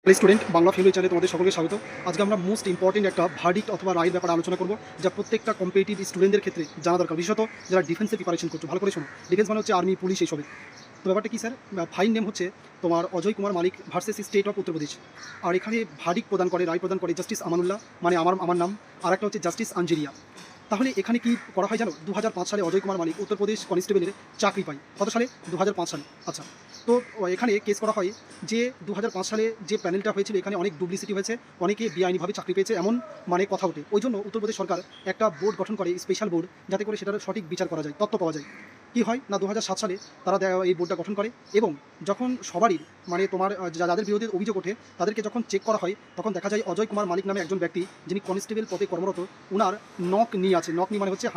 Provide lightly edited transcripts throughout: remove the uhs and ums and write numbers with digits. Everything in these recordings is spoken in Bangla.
স্টুডেন্ট বাংলা ফেমিলি চ্যানেলে তোমাদের সকলকে স্বাগত। আজকে আমরা মোস্ট ইম্পর্টেন্ট একটা ভার্ডিক্ট অথবা রায়ের ব্যাপারে আলোচনা করব, যা প্রত্যেকটা কম্পিটিটিভ স্টুডেন্টদের ক্ষেত্রে জানা দরকার, বিশেষত যারা ডিফেন্সে প্রিপারেশন করছো। ভালো করে শোনো, ডিফেন্স মানে হচ্ছে আর্মি, পুলিশ, এইসবের। তো ব্যাপারটা কি স্যার, ফাইন নেম হচ্ছে তোমার অজয় কুমার মালিক ভার্সেস স্টেট অফ উত্তরপ্রদেশ। আর এখানে ভার্ডিক্ট প্রদান করে, রায় প্রদান করে জাস্টিস আমানুল্লাহ, মানে আমার নাম। আর একটা হচ্ছে জাস্টিস আঞ্জেরিয়া। তাহলে এখানে কি করা হয় জানো? 2005 সালে অজয় কুমার মালিক উত্তরপ্রদেশ কনস্টেবলের চাকরি পায়। কত সালে? 2005 সালে। আচ্ছা, তো এখানে কেস করা হয় যে 2005 সালে যে প্যানেলটা হয়েছিল, এখানে অনেক ডুপ্লিসিটি হয়েছে, অনেকে বেআইনিভাবে চাকরি পেয়েছে, এমন মানে কথা ওঠে। ওই জন্য উত্তরপ্রদেশ সরকার একটা বোর্ড গঠন করে, স্পেশাল বোর্ড, যাতে করে সেটার সঠিক বিচার করা যায়, তথ্য পাওয়া যায়। কী হয় না, 2007 সালে তারা এই বোর্ডটা গঠন করে, এবং যখন সবারই মানে তোমার যাদের বিরুদ্ধে অভিযোগ ওঠে তাদেরকে যখন চেক করা হয়, তখন দেখা যায় অজয় কুমার মালিক নামে একজন ব্যক্তি, যিনি কনস্টেবল পদে কর্মরত, ওনার নক নি আছে। নক নি মানে হচ্ছে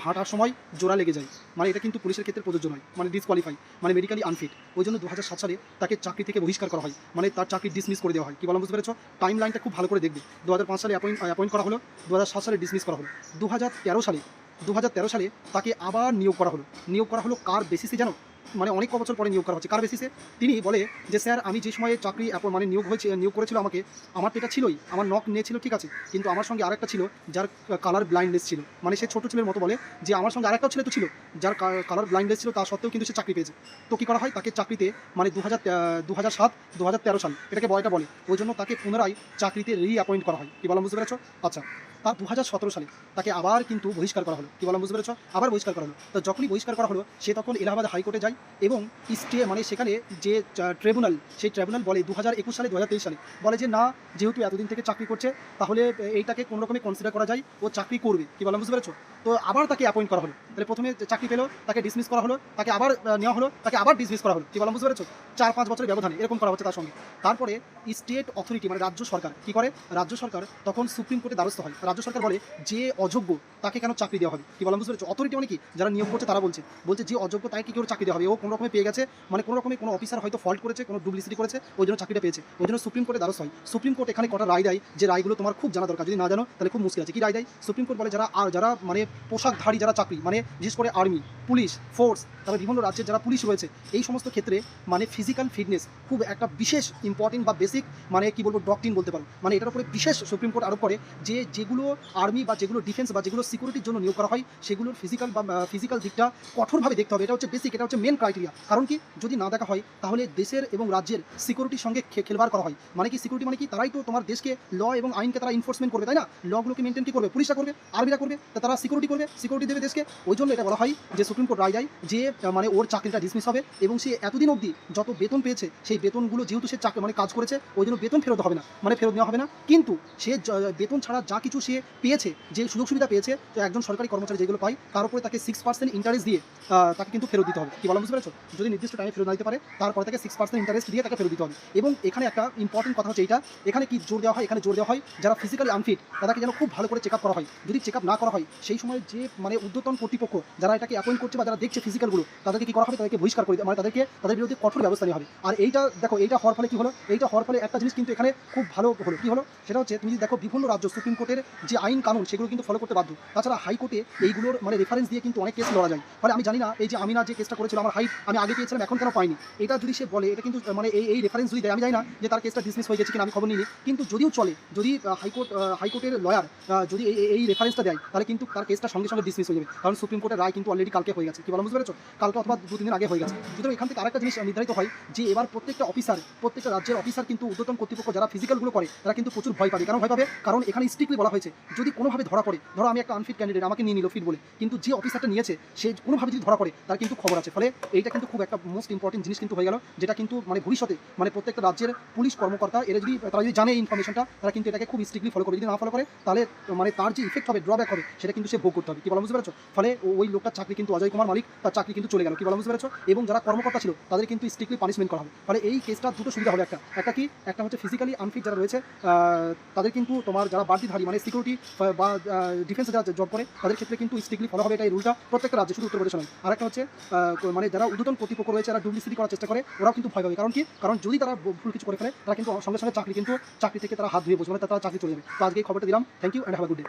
হাঁটার সময় জোড়া লেগে যায়, মানে এটা কিন্তু পুলিশের ক্ষেত্রে প্রযোজ্য নয়, মানে ডিসকোয়ালিফাই, মানে মেডিকেলি আনফিট। ওই জন্য 2007 সালে তাকে চাকরি থেকে বহিষ্কার করা হয়, মানে তার চাকরি ডিসমিস করে দেওয়া হয়। কি বললাম, বুঝতে পেরেছো? টাইম লাইনটা খুব ভালো করে দেখবে। 2005 সালে অ্যাপয়েন্ট করা হলো, 2007 সালে ডিসমিস করা হলো, 2013 সালে তাকে আবার নিয়োগ করা হলো কার বেসিসে জানো? মানে অনেক বছর পরে নিয়োগ করা হচ্ছে। কার বেসিসে? তিনি বলে যে স্যার, আমি যে সময়ে চাকরি মানে নিয়োগ করেছিল আমাকে, আমার তো এটা ছিলই, আমার নক নিয়েছিল, ঠিক আছে, কিন্তু আমার সঙ্গে আরেকটা ছিল যার কালার ব্লাইন্ডনেস ছিল। মানে সে ছোটো ছেলের মতো বলে যে আমার সঙ্গে আরেকটাও ছেলে তো ছিল যার কালার ব্লাইন্ডনেস ছিল, তা সত্ত্বেও কিন্তু সে চাকরি পেয়েছে। তো কী করা হয়, তাকে চাকরিতে মানে 2007-2013 সাল এটাকে বয়টা বলে, ওই জন্য তাকে পুনরায় চাকরিতে রিঅ্যাপয়েন্ট করা হয়। কী বললাম, বুঝতে পেরেছো? আচ্ছা, তার 2017 সালে তাকে আবার কিন্তু বহিষ্কার করা হলো। কী বললাম, বুঝতে পেরেছো? আবার বহিষ্কার করা হলো। তো যখনই বহিষ্কার করা হলো, সে তখন এলাহাবাদ হাইকোর্টে যায়, এবং মানে সেখানে যে ট্রাইব্যুনাল, সেই ট্রাইব্যুনাল বলে 2021 সালে 2023 সালে বলে যে না, যেহেতু এতদিন থেকে চাকরি করছে, তাহলে এইটাকে কোনো রকমে কনসিডার করা যায়, ও চাকরি করবে। কী বললাম, বুঝতে পেরেছো? তো আবার তাকে অ্যাপয়েন্ট করা হলো। তাহলে প্রথমে চাকরি পেলো, তাকে ডিসমিস করা হলো, তাকে আবার নেওয়া হলো, তাকে আবার ডিসমিস করা হলো। কী বললাম, বুঝতে পেরেছো? 4-5 বছরের ব্যবধানে এরকম করা হচ্ছে তার সঙ্গে। তারপরে স্টেট অথরিটি মানে রাজ্য সরকার কী করে? রাজ্য সরকার তখন সুপ্রিম কোর্টে দ্বারস্থ হয়। রাজ্য সরকার বলে যে অযোগ্য তাকে কেন চাকরি দেওয়া হবে? কী বললাম, বুঝতে পেরেছো? অথরিটি মানে কি? যারা নিয়োগ করছে তারা বলছে যে অযোগ্য তাকে কী করে চাকরি দেওয়া হবে? ও কোনো রকমে পেয়ে গেছে, মানে কোনো রকমে কোনো অফিসার হয়তো ফল্ট করেছে, কোনো ডুপ্লিসিটি করেছে, ওই জন্য চাকরিটা পেয়েছে। ওই জন্য সুপ্রিম কোর্টে দ্বারস্থ হয়। সুপ্রিম কোর্ট এখানে কটা রায় দেয়, যে রায়গুলো তোমার খুব জানা দরকার, যদি না জানো তাহলে খুব মুশকিল আছে। কি রায় দেয়? সুপ্রিম কোর্ট বলে যারা মানে পোশাকধারী যারা চাকরি, মানে বিশেষ করে আর্মি, পুলিশ ফোর্স, তারপরে বিভিন্ন রাজ্যের যারা পুলিশ রয়েছে, এই সমস্ত ক্ষেত্রে মানে ফিজিক্যাল ফিটনেস খুব একটা বিশেষ ইম্পর্টেন্ট বা বেসিক, মানে কি বলবো, ডক্ট্রিন বলতে পারো। মানে এটার উপরে বিশেষ সুপ্রিম কোর্ট আরোপ করে যে যেগুলো আর্মি বা যেগুলো ডিফেন্স বা যেগুলো সিকিউরিটির জন্য নিয়োগ করা হয়, সেগুলোর ফিজিক্যাল দিকটা কঠোরভাবে দেখতে হবে। এটা হচ্ছে বেসিক, এটা হচ্ছে মেন ক্রাইটেরিয়া। কারণ কি, যদি না দেখা হয় তাহলে দেশের এবং রাজ্যের সিকিউরিটির সঙ্গে খেলবার করা হয়। মানে কি, সিকিউরিটি মানে কি? তারাই তো তোমার দেশকে ল এবং আইনকে তারা ইনফোর্সমেন্ট করবে, তাই না? লগুলোকে মেনটেন কি করবে? পুলিশরা করবে, আর্মিরা করবে, তারা সিকিউরিটি দেবে দেশকে। ওই জন্য এটা বলা হয় যে সুপ্রিম কোর্ট রায় দেয় যে মানে ওর চাকরিটা ডিসমিস হবে, এবং সে এতদিন অবধি যত বেতন পেয়েছে, সেই বেতনগুলো যেহেতু সে চাকরি মানে কাজ করেছে, ওই জন্য বেতন ফেরত হবে না, মানে ফেরত নেওয়া হবে না। কিন্তু সে বেতন ছাড়া যা কিছু সে পেয়েছে, যে সুযোগ সুবিধা পেয়েছে, তো একজন সরকারি কর্মচারী যেগুলো পায়, তার উপরে তাকে 6% ইন্টারেস্ট দিয়ে তাকে কিন্তু ফেরত দিতে হবে। কি বলা, বুঝতে পেরেছো? যদি নির্দিষ্ট টাইমে ফেরত না দিতে পারে, তারপরে তাকে 6% ইন্টারেস্ট দিয়ে তাকে ফেরত দিতে হবে। এবং এখানে একটা ইম্পর্টেন্ট কথা হচ্ছে এইটা, এখানে কি জোর দেওয়া হয়? এখানে জোর দেওয়া হয় যারা ফিজিক্যালি আনফিট, তাদেরকে যেন খুব ভালো করে চেক আপ করা হয়। যদি চেক আপ না করা হয়, সেই সময় যে মানে ঊর্ধ্বতন কর্তৃপক্ষ যারা এটাকে অ্যাপয়েন্ট করছে বা যারা দেখছে ফিজিক্যালগুলো, তাদেরকে কি করা হবে? তাদেরকে বহিষ্কার করে, মানে তাদের বিরুদ্ধে কঠোর ব্যবস্থা নেওয়া হবে। আর এইটা দেখো, এইটা হওয়ার ফলে কি হলো? এইটা হওয়ার ফলে একটা জিনিস কিন্তু এখানে খুব ভালো হলো। কি হলো? সেটা হচ্ছে, তুমি যদি দেখো বিভিন্ন রাজ্য সুপ্রিম কোর্টের যে আইন কানুন, সেগুলো কিন্তু ফলো করতে বাধ্য। তাছাড়া হাইকোর্টে এইগুলোর মানে রেফারেন্স দিয়ে কিন্তু অনেক কেস লড়া যায়। ফলে আমি জানি না, এই যে আমিনা যে কেসটা করেছিল, আমার হাইট আমি আগে পেয়েছিলাম, এখন কেন পাইনি, এটা যদি সে বলে, এটা কিন্তু মানে এই রেফারেন্স যদি দেয়, আমি জানি না যে তার কেসটা ডিসমিস হয়ে গেছে কিনা, আমি খবর নিইনি। কিন্তু যদিও চলে, যদি হাইকোর্টের লয়ার যদি এই রেফারেন্সটা দেয়, তাহলে কিন্তু তার কেসটা সঙ্গে সঙ্গে ডিসমিস হয়ে যাবে। কারণ সুপ্রিম কোর্টের রায় কিন্তু অলরেডি কালকে হয়ে গেছে। কি বলা, বুঝতে পেরেছো? কালকে অথবা 2-3 দিন আগে হয়ে গেছে। সুতরাং এখান থেকে আরেকটা জিনিস নির্ধারিত হয় যে এবার প্রত্যেকটা রাজ্যের অফিসার কিন্তু ঊর্ধ্বতন কর্তৃপক্ষ যারা ফিজিক্যালগুলো করে, তারা কিন্তু প্রচুর ভয় পাবে। কেন ভয় পাবে? কারণ এখানে স্ট্রিক্টলি বলা হয়েছে, যদি কোনোভাবে ধরা পড়ে, ধরো আমি একটা আনফিট ক্যান্ডিডেট, আমাকে নিয়ে নিল ফিট বলে, কিন্তু যে অফিসারটা নিয়েছে সে কোনোভাবে যদি ধরা পড়ে, তার কিন্তু খবর আছে। ফলে এইটা কিন্তু খুব একটা মোস্ট ইম্পর্টেন্ট জিনিস কিন্তু হয়ে গেল, যেটা কিন্তু মানে ভবিষ্যতে মানে প্রত্যেকটা রাজ্যের পুলিশ কর্মকর্তা তারা যদি জানে এই ইনফরমেশনটা, তারা কিন্তু এটাকে খুব স্ট্রিক্টলি ফলো করে। যদি না ফলো করে, তাহলে মানে তার যে ইফেক্ট হবে, ড্রব্যাক হবে, সেটা কিন্তু সে ভোগ করতে হবে। কি বলা, বুঝতে পেরেছো? ফলে ওই লোকটার চাকরি কিন্তু, অজয় কুমার মালিক, তার চাকরি কিন্তু চলে গেল। কি বলা, বুঝতে পেরেছো? এবং যারা কর্মকর্তা ছিল, তাদের কিন্তু স্ট্রিক্টলি পানিশমেন্ট করা হবে। ফলে এই কেসটা দুটো সুবিধা হলো। একটা কি, একটা হচ্ছে ফিজিক্যালি আনফিট যারা রয়েছে, তাদের কিন্তু তোমার যারা বাড়তিধারী মানে সিকিউরিটি বা ডিফেন্সে যারা জব করে, তাদের ক্ষেত্রে কিন্তু স্ট্রিক্টলি ফলো হবে। এটা এই রুলটা প্রত্যেকটা রাজ্যে, শুধু উত্তরপ্রদেশ নয়। আর একটা হচ্ছে মানে যারা ঊর্ধ্বতন কর্তৃপক্ষ রয়েছে, যারা ডুপ্লিসিটি করার চেষ্টা করে, ওরাও কিন্তু ভয় পাবে। কারণ যদি তারা ভুল কিছু করে ফেলে, তারা কিন্তু সঙ্গে সঙ্গে চাকরি থেকে তারা হাত ধুয়ে বসবে, মানে তারা চাকরি চলে যাবে। তো আজকে এই খবরটা দিলাম। Thank you and have a good day.